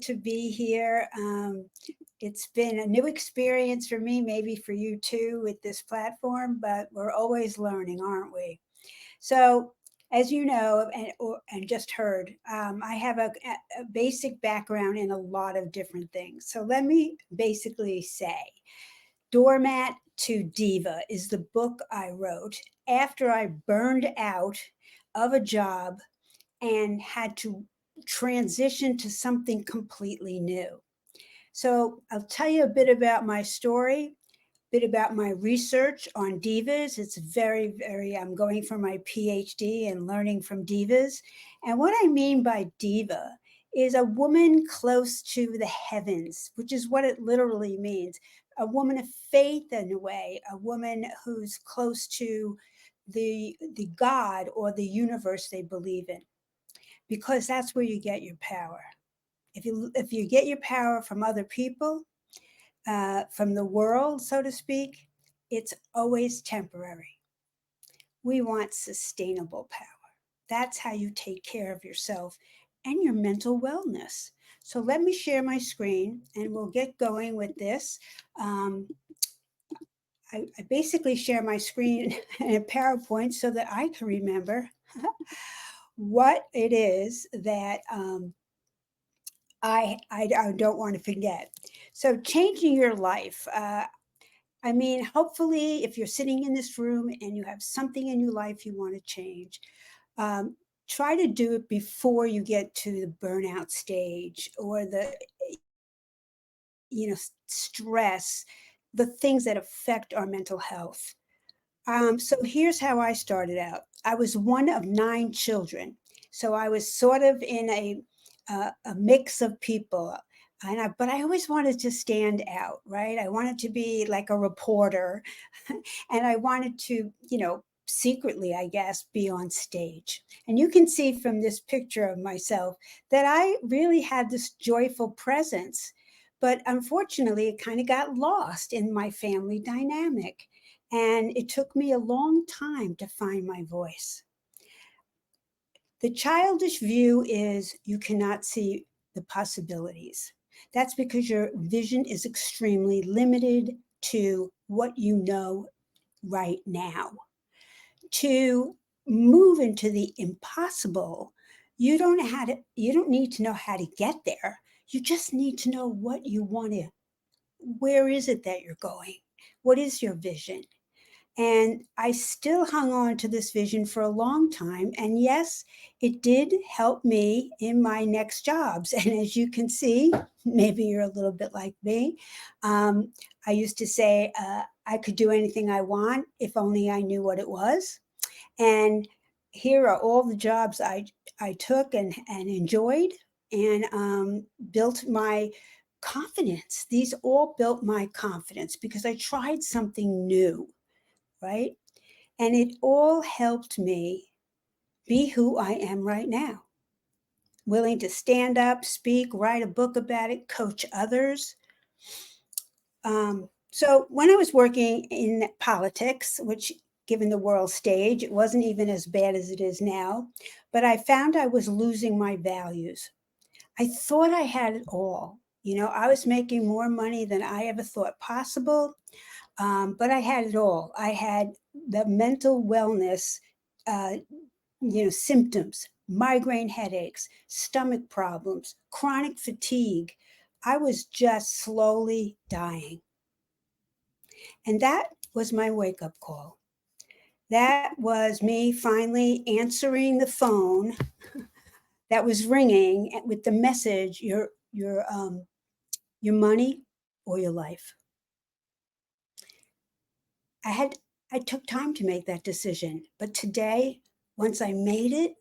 to be here. It's been a new experience for me, maybe for you too, with this platform, but we're always learning, aren't we? So, as you know, and just heard, I have a basic background in a lot of different things. So, let me basically say Doormat to Diva is the book I wrote after I burned out of a job and had to transition to something completely new. So I'll tell you a bit about my story, a bit about my research on divas. It's I'm going for my PhD and learning from divas. And what I mean by diva is a woman close to the heavens, which is what it literally means. A woman of faith, in a way, a woman who's close to the God or the universe they believe in, because that's where you get your power. If you get your power from other people, from the world, so to speak, it's always temporary. We want sustainable power. That's how you take care of yourself and your mental wellness. So let me share my screen and we'll get going with this. Um, I basically share my screen in a PowerPoint so that I can remember what it is that I don't want to forget. So, changing your life. I mean, hopefully, if you're sitting in this room and you have something in your life you want to change, um, try to do it before you get to the burnout stage or the, stress, the things that affect our mental health. So here's how I started out. I was one of 9 children, so I was sort of in a mix of people, but I always wanted to stand out, right? I wanted to be like a reporter, and I wanted to, secretly, I guess, be on stage. And you can see from this picture of myself that I really had this joyful presence. But unfortunately, it kind of got lost in my family dynamic. And it took me a long time to find my voice. The childish view is you cannot see the possibilities. That's because your vision is extremely limited to what you know right now. To move into the impossible, you don't need to know how to get there. You just need to know what you want to, where is it that you're going? What is your vision? And I still hung on to this vision for a long time. And yes, it did help me in my next jobs. And as you can see, maybe you're a little bit like me. I used to say I could do anything I want if only I knew what it was. And here are all the jobs I took and enjoyed and built my confidence. These all built my confidence because I tried something new, right? And it all helped me be who I am right now, willing to stand up, speak, write a book about it, coach others. So when I was working in politics, which given the world stage, it wasn't even as bad as it is now, but I found I was losing my values. I thought I had it all. I was making more money than I ever thought possible. But I had it all. I had the mental wellness, uh, symptoms, migraine headaches, stomach problems, chronic fatigue. I was just slowly dying. And that was my wake up call. That was me finally answering the phone that was ringing with the message, your money or your life. I had I took time to make that decision, but today, once I made it,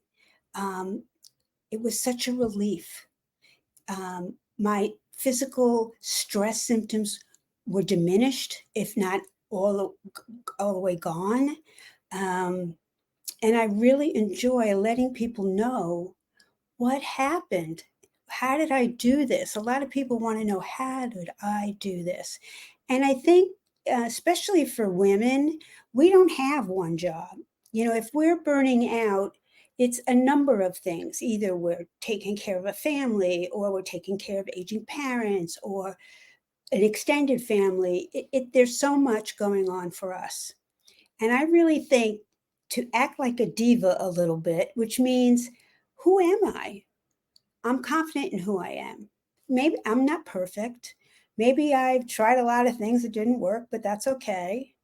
um, it was such a relief. My physical stress symptoms were diminished, if not all the way gone. Um, and I really enjoy letting people know what happened. How did I do this? A lot of people want to know, how did I do this? And I think, especially for women, we don't have one job. If we're burning out, It's a number of things. Either we're taking care of a family, or we're taking care of aging parents, or an extended family. There's so much going on for us. And I really think to act like a diva a little bit, which means, who am I? I'm confident in who I am. Maybe I'm not perfect. Maybe I've tried a lot of things that didn't work, but that's okay.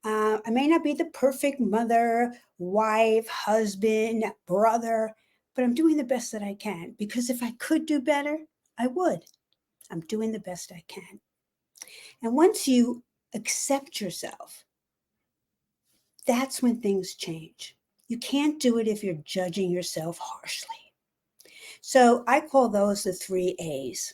I may not be the perfect mother, wife, husband, brother, but I'm doing the best that I can, because if I could do better, I would. I'm doing the best I can. And once you accept yourself, that's when things change. You can't do it if you're judging yourself harshly. So I call those the 3 A's.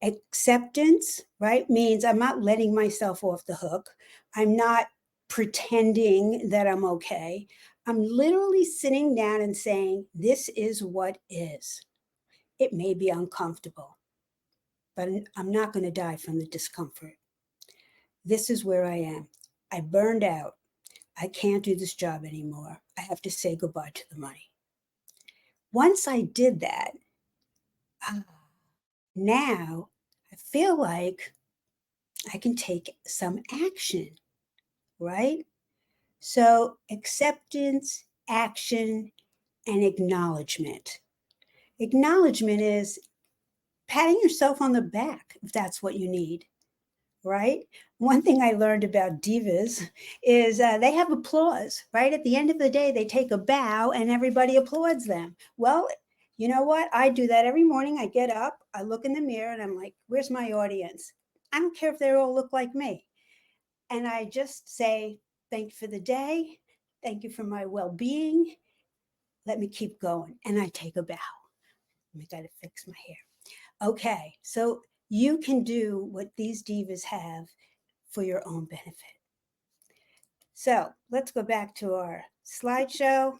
Acceptance, right, means I'm not letting myself off the hook. I'm not pretending that I'm okay. I'm literally sitting down and saying, this is what is. It may be uncomfortable, but I'm not going to die from the discomfort. This is where I am. I burned out. I can't do this job anymore. I have to say goodbye to the money. Once I did that, now I feel like I can take some action, right? So, acceptance, action, and acknowledgement. Acknowledgement is patting yourself on the back if that's what you need, right? One thing I learned about divas is they have applause, right? At the end of the day, they take a bow and everybody applauds them. Well, you know what? I do that every morning. I get up, I look in the mirror, and I'm like, where's my audience? I don't care if they all look like me. And I just say, thank you for the day. Thank you for my well being. Let me keep going. And I take a bow. I got to fix my hair. Okay. So you can do what these divas have for your own benefit. So let's go back to our slideshow.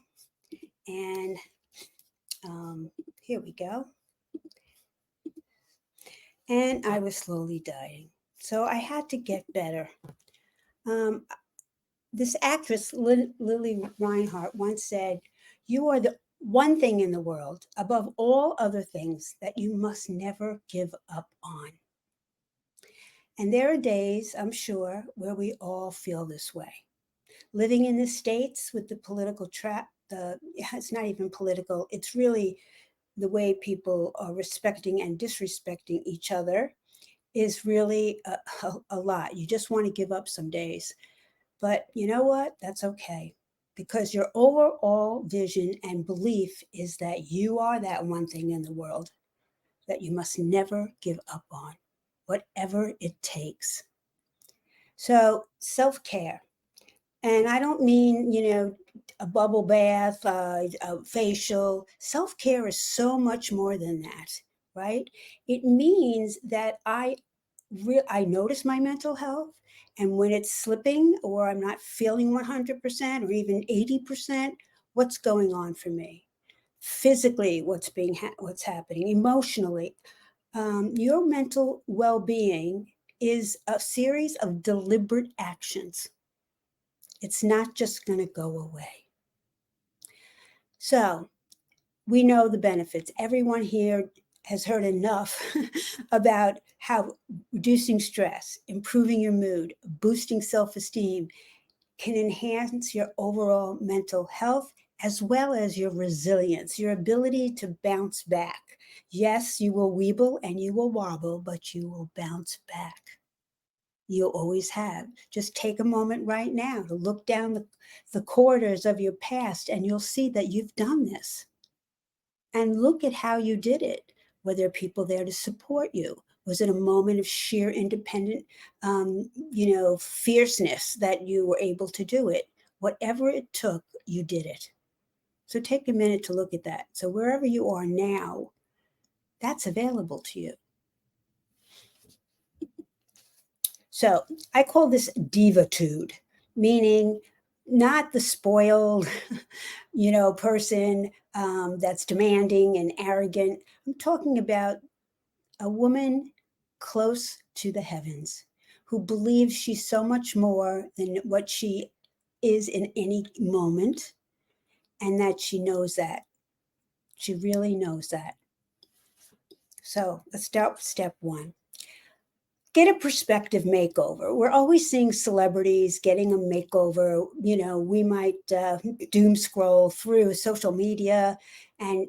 And here we go. And I was slowly dying. So I had to get better. This actress, Lily Reinhart, once said, you are the one thing in the world, above all other things, that you must never give up on. And there are days, I'm sure, where we all feel this way. Living in the States with the political trap, it's not even political, it's really the way people are respecting and disrespecting each other is really a lot. You just want to give up some days. But you know what? That's okay. Because your overall vision and belief is that you are that one thing in the world that you must never give up on, whatever it takes. So, self care. And I don't mean, a bubble bath, a facial. Self care is so much more than that, right? It means that I notice my mental health, and when it's slipping or I'm not feeling 100% or even 80%, what's going on for me? Physically, what's happening? Emotionally, your mental well-being is a series of deliberate actions. It's not just going to go away. So we know the benefits. Everyone here has heard enough about how reducing stress, improving your mood, boosting self-esteem can enhance your overall mental health as well as your resilience, your ability to bounce back. Yes, you will weeble and you will wobble, but you will bounce back. You always have. Just take a moment right now to look down the corridors of your past and you'll see that you've done this. And look at how you did it. Were there people there to support you? Was it a moment of sheer independent, fierceness that you were able to do it? Whatever it took, you did it. So take a minute to look at that. So wherever you are now, that's available to you. So I call this Diva-tude, meaning not the spoiled, person that's demanding and arrogant. I'm talking about a woman close to the heavens who believes she's so much more than what she is in any moment. and that she knows that. She really knows that. So let's start with step one. Get a perspective makeover. We're always seeing celebrities getting a makeover. We might doom scroll through social media and,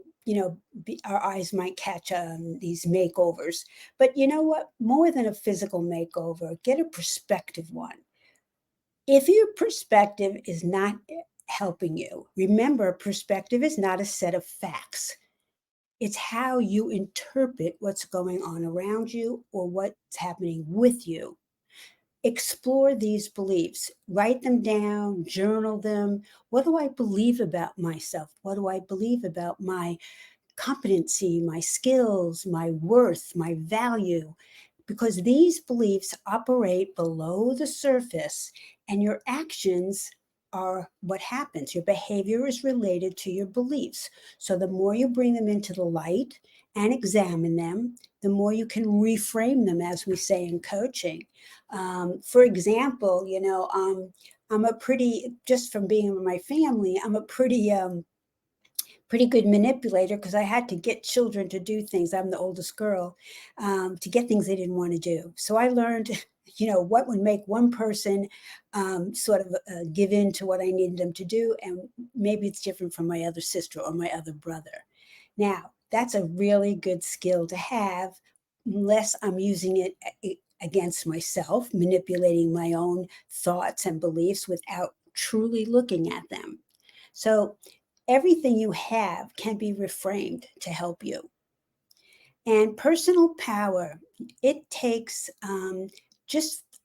our eyes might catch these makeovers. But you know what? More than a physical makeover, get a perspective one. If your perspective is not helping you, remember, perspective is not a set of facts. It's how you interpret what's going on around you or what's happening with you. Explore these beliefs, write them down, journal them. What do I believe about myself? What do I believe about my competency, my skills, my worth, my value? Because these beliefs operate below the surface, and your actions are what happens. Your behavior is related to your beliefs. So the more you bring them into the light and examine them, the more you can reframe them, as we say in coaching. For example, I'm a pretty, just from being with my family, I'm a pretty good manipulator because I had to get children to do things. I'm the oldest girl, to get things they didn't want to do. So I learned, what would make one person sort of give in to what I needed them to do. And maybe it's different from my other sister or my other brother. Now, that's a really good skill to have, unless I'm using it against myself, manipulating my own thoughts and beliefs without truly looking at them. So everything you have can be reframed to help you. And personal power, it takes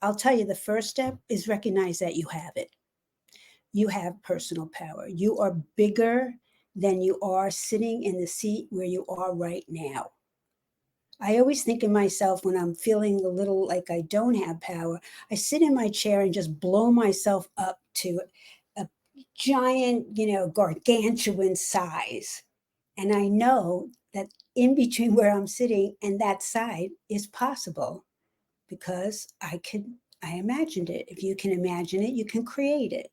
I'll tell you, the first step is recognize that you have it. You have personal power. You are bigger than you are sitting in the seat where you are right now. I always think of myself when I'm feeling a little like I don't have power. I sit in my chair and just blow myself up to a giant, gargantuan size. And I know that in between where I'm sitting and that side is possible because I imagined it. If you can imagine it, you can create it.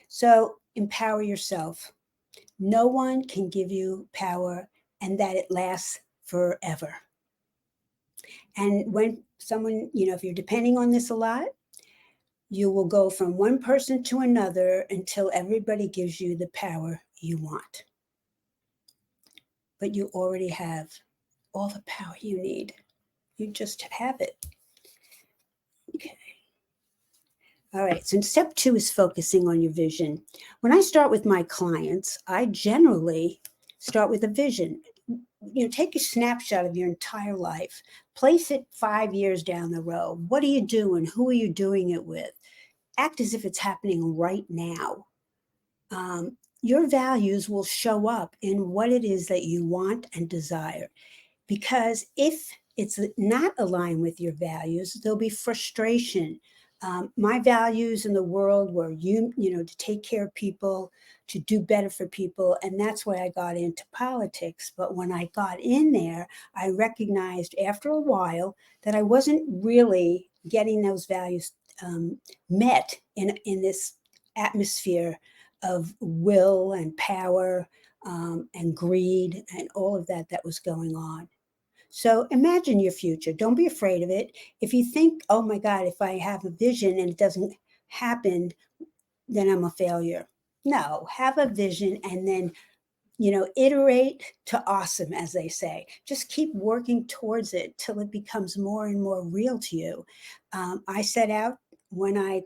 So empower yourself. No one can give you power and that it lasts forever. And when someone, if you're depending on this a lot, you will go from one person to another until everybody gives you the power you want. But you already have all the power you need. You just have it. Okay. All right. So step 2 is focusing on your vision. When I start with my clients, I generally start with a vision. Take a snapshot of your entire life, place it 5 years down the road. What are you doing? Who are you doing it with? Act as if it's happening right now. Your values will show up in what it is that you want and desire. Because if it's not aligned with your values, there'll be frustration. My values in the world were, to take care of people, to do better for people. And that's why I got into politics. But when I got in there, I recognized after a while that I wasn't really getting those values met in this atmosphere of will and power and greed and all of that was going on. So imagine your future. Don't be afraid of it. If you think, oh my God, if I have a vision and it doesn't happen, then I'm a failure. No, have a vision and then, iterate to awesome, as they say. Just keep working towards it till it becomes more and more real to you. I set out when I,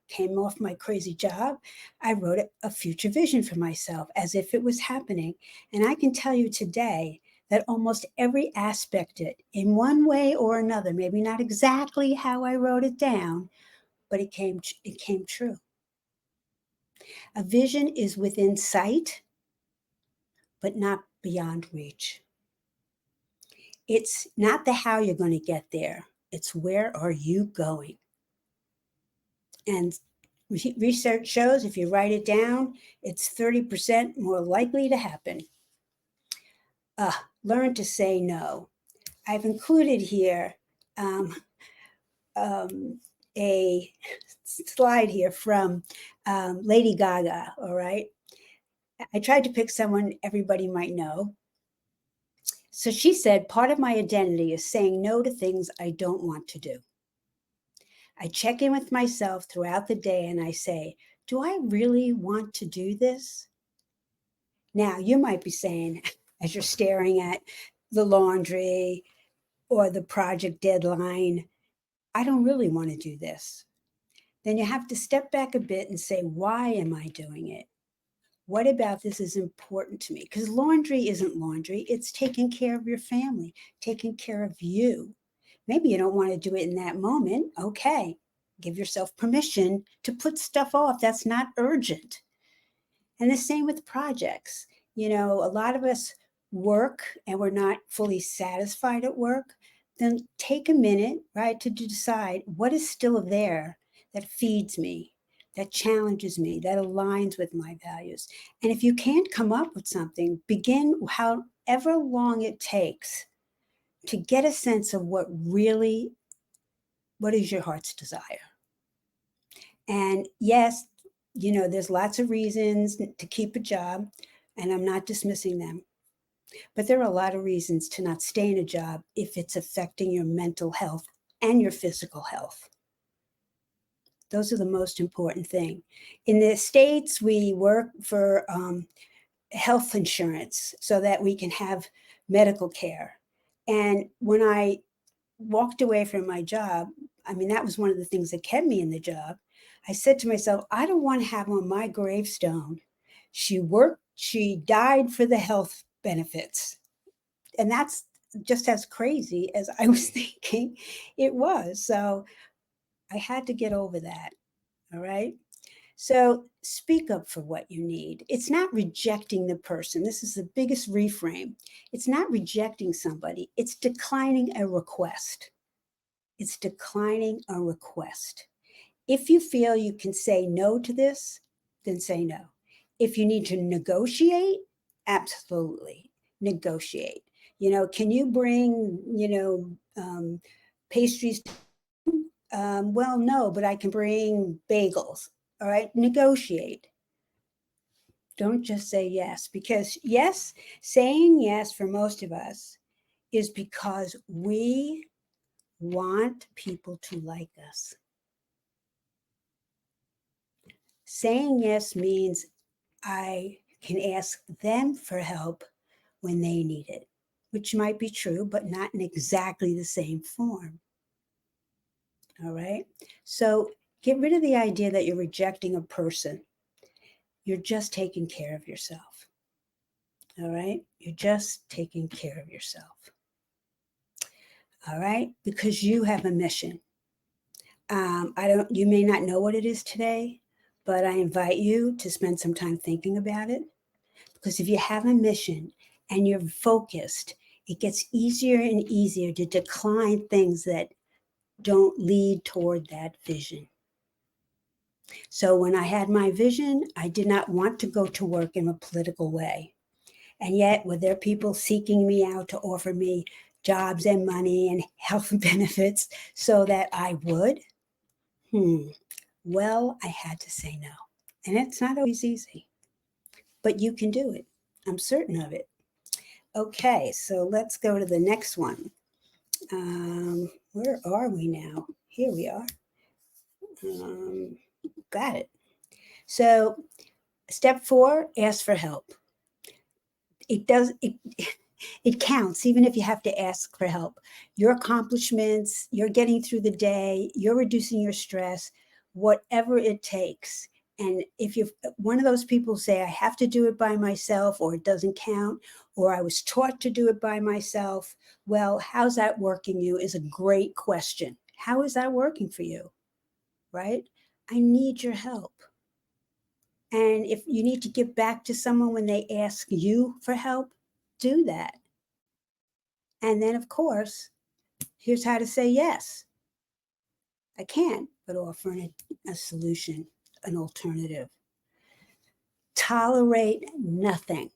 came off my crazy job, I wrote a future vision for myself as if it was happening. And I can tell you today that almost every aspect of it, in one way or another, maybe not exactly how I wrote it down, but it came true. A vision is within sight, but not beyond reach. It's not the how you're going to get there. It's where are you going? And research shows if you write it down, it's 30% more likely to happen. Learn to say no. I've included here a slide here from Lady Gaga, all right? I tried to pick someone everybody might know. So she said, part of my identity is saying no to things I don't want to do. I check in with myself throughout the day and I say, do I really want to do this? Now, you might be saying, as you're staring at the laundry or the project deadline, I don't really want to do this. Then you have to step back a bit and say, why am I doing it? What about this is important to me? Because laundry isn't laundry, it's taking care of your family, taking care of you. Maybe you don't want to do it in that moment. Okay, give yourself permission to put stuff off that's not urgent. And the same with projects. You know, a lot of us work and we're not fully satisfied at work. Then take a minute, right, to decide what is still there that feeds me, that challenges me, that aligns with my values. And if you can't come up with something, begin however long it takes to get a sense of what is your heart's desire. And yes, you know, there's lots of reasons to keep a job, and I'm not dismissing them. But there are a lot of reasons to not stay in a job if it's affecting your mental health and your physical health. Those are the most important thing. In the States, we work for health insurance so that we can have medical care. And when I walked away from my job, I mean, that was one of the things that kept me in the job. I said to myself, I don't want to have on my gravestone, she died for the health benefits. And that's just as crazy as I was thinking it was. So I had to get over that. All right. So speak up for what you need. It's not rejecting the person. This is the biggest reframe. It's not rejecting somebody, it's declining a request. It's declining a request. If you feel you can say no to this, then say no. If you need to negotiate, absolutely negotiate. You know, can you bring, pastries? Well, no, but I can bring bagels. All right, negotiate. Don't just say yes, because yes, saying yes for most of us is because we want people to like us. Saying yes means I can ask them for help when they need it, which might be true, but not in exactly the same form. All right. So get rid of the idea that you're rejecting a person. You're just taking care of yourself. All right. You're just taking care of yourself. All right. Because you have a mission. You may not know what it is today, but I invite you to spend some time thinking about it. Because if you have a mission and you're focused, it gets easier and easier to decline things that don't lead toward that vision. So when I had my vision, I did not want to go to work in a political way. And yet, were there people seeking me out to offer me jobs and money and health benefits so that I would? Well, I had to say no. And it's not always easy, but you can do it. I'm certain of it. Okay, so let's go to the next one. Where are we now? Here we are. Got it. So, step 4, ask for help. It counts, even if you have to ask for help. Your accomplishments, you're getting through the day, you're reducing your stress, whatever it takes. And if you're one of those people say, I have to do it by myself, or it doesn't count, or I was taught to do it by myself, well, how's that working you is a great question. How is that working for you? Right? I need your help. And if you need to give back to someone when they ask you for help, do that. And then, of course, here's how to say yes. I can't, but offer a solution, an alternative. Tolerate nothing.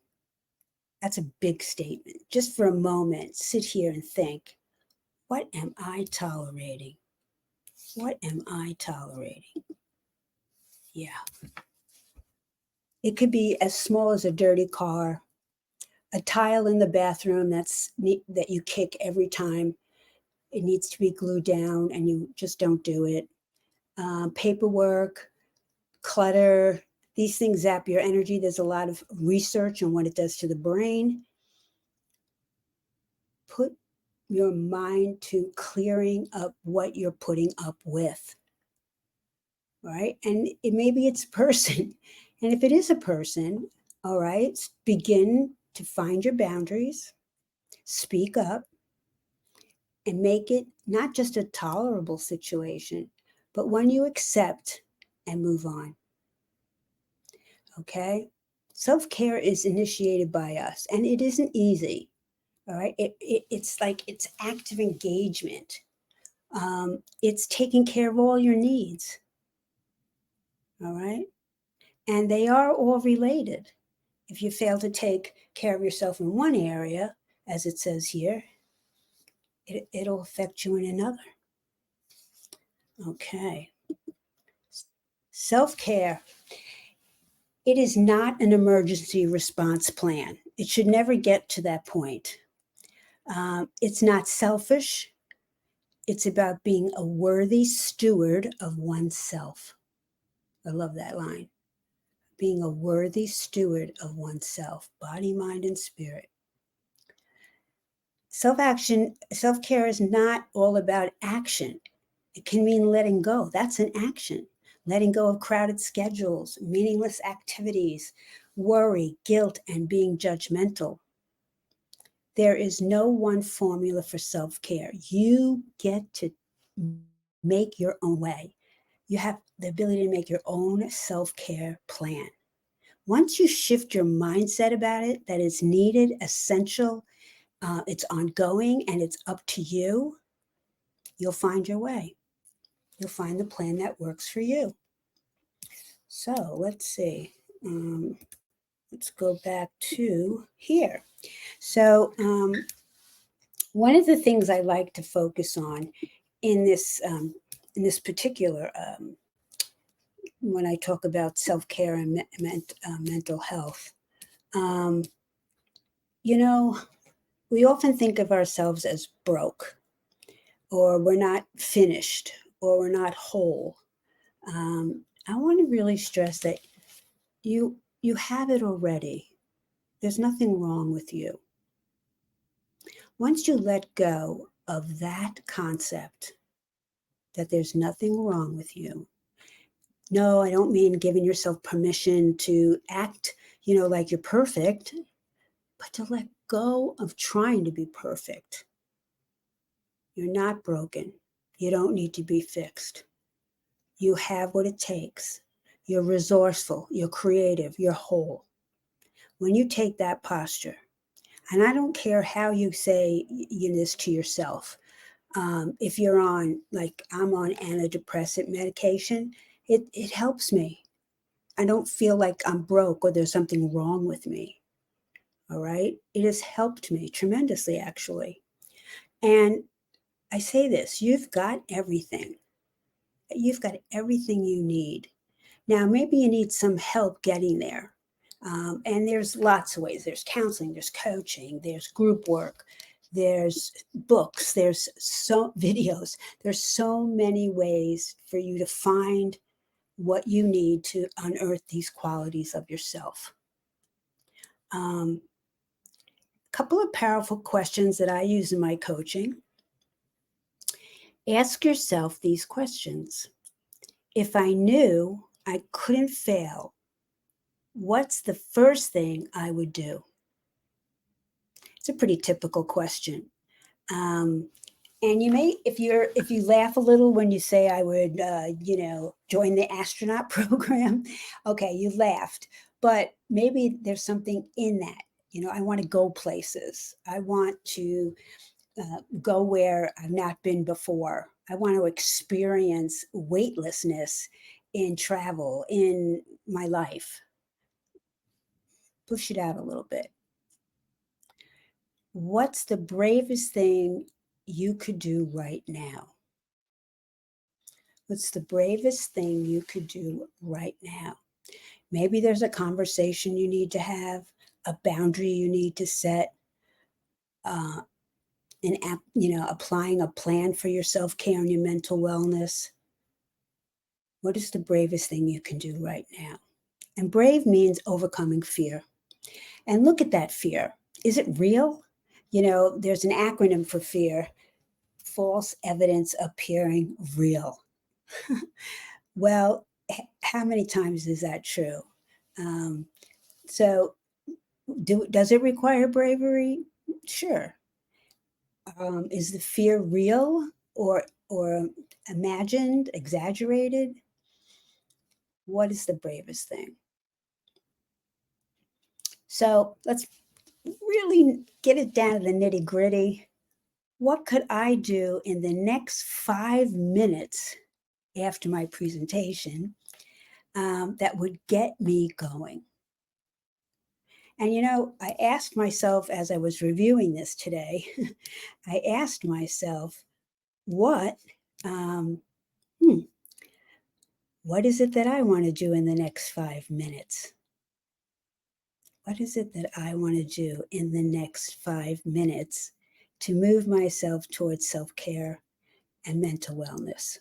That's a big statement. Just for a moment, sit here and think, what am I tolerating? What am I tolerating? Yeah. It could be as small as a dirty car, a tile in the bathroom that you kick every time it needs to be glued down and you just don't do it. Paperwork, clutter, these things zap your energy. There's a lot of research on what it does to the brain. Put your mind to clearing up what you're putting up with, right? And maybe it's a person. And if it is a person, all right, begin to find your boundaries, speak up, and make it not just a tolerable situation, but one you accept and move on. Okay? Self-care is initiated by us, and it isn't easy. All right? It's active engagement. It's taking care of all your needs. All right? And they are all related. If you fail to take care of yourself in one area, as it says here, it'll affect you in another. Okay. Self-care. It is not an emergency response plan. It should never get to that point. It's not selfish. It's about being a worthy steward of oneself. I love that line. Being a worthy steward of oneself, body, mind, and spirit. Self-care is not all about action. It can mean letting go. That's an action. Letting go of crowded schedules, meaningless activities, worry, guilt, and being judgmental. There is no one formula for self-care. You get to make your own way. You have the ability to make your own self-care plan. Once you shift your mindset about it, that it's needed, essential, it's ongoing, and it's up to you, you'll find your way. You'll find the plan that works for you. So let's see. Let's go back to here. So one of the things I like to focus on in this particular when I talk about self-care and mental health, you know, we often think of ourselves as broke, or we're not finished, or we're not whole. I want to really stress that you have it already. There's nothing wrong with you. Once you let go of that concept that there's nothing wrong with you. No, I don't mean giving yourself permission to act, like you're perfect, but to let go of trying to be perfect. You're not broken. You don't need to be fixed. You have what it takes. You're resourceful. You're creative. You're whole. When you take that posture, and I don't care how you say this to yourself. If you're on, like I'm on antidepressant medication, it helps me. I don't feel like I'm broke or there's something wrong with me. All right. It has helped me tremendously, actually. And I say this, you've got everything. You've got everything you need. Now, maybe you need some help getting there. And there's lots of ways. There's counseling, there's coaching, there's group work, there's books, there's videos. There's so many ways for you to find what you need to unearth these qualities of yourself. A couple of powerful questions that I use in my coaching. Ask yourself these questions. If I knew I couldn't fail, what's the first thing I would do? It's a pretty typical question. And you may, if you laugh a little when you say I would, join the astronaut program, okay, you laughed, but maybe there's something in that. I want to go places. I want to go where I've not been before. I want to experience weightlessness in travel, in my life. Push it out a little bit. What's the bravest thing you could do right now? What's the bravest thing you could do right now? Maybe there's a conversation you need to have, a boundary you need to set, uh, applying a plan for your self-care and your mental wellness. What is the bravest thing you can do right now? And brave means overcoming fear. And look at that fear. Is it real? There's an acronym for fear: false evidence appearing real. Well, how many times is that true? Um, so, does it require bravery? Sure. Is the fear real or imagined, exaggerated? What is the bravest thing? So let's really get it down to the nitty gritty. What could I do in the next 5 minutes after my presentation that would get me going? And I asked myself as I was reviewing this today, I asked myself, what, um, hmm, what is it that I want to do in the next 5 minutes? What is it that I want to do in the next 5 minutes to move myself towards self care and mental wellness?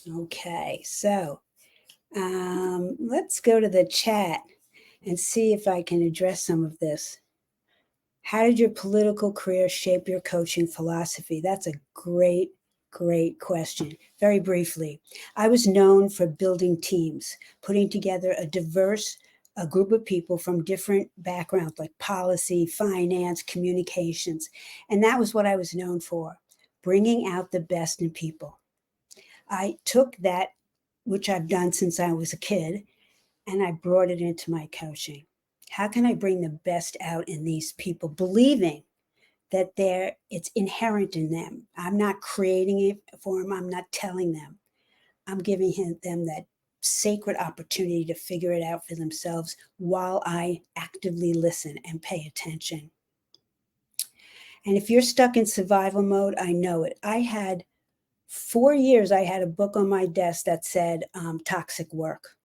Okay, so let's go to the chat and see if I can address some of this. How did your political career shape your coaching philosophy? That's a great, great question. Very briefly, I was known for building teams, putting together a group of people from different backgrounds like policy, finance, communications. And that was what I was known for, bringing out the best in people. I took that, which I've done since I was a kid, and I brought it into my coaching. How can I bring the best out in these people, believing that it's inherent in them? I'm not creating it for them. I'm not telling them. I'm giving them that sacred opportunity to figure it out for themselves while I actively listen and pay attention. And if you're stuck in survival mode, I know it. I had 4 years, I had a book on my desk that said toxic work.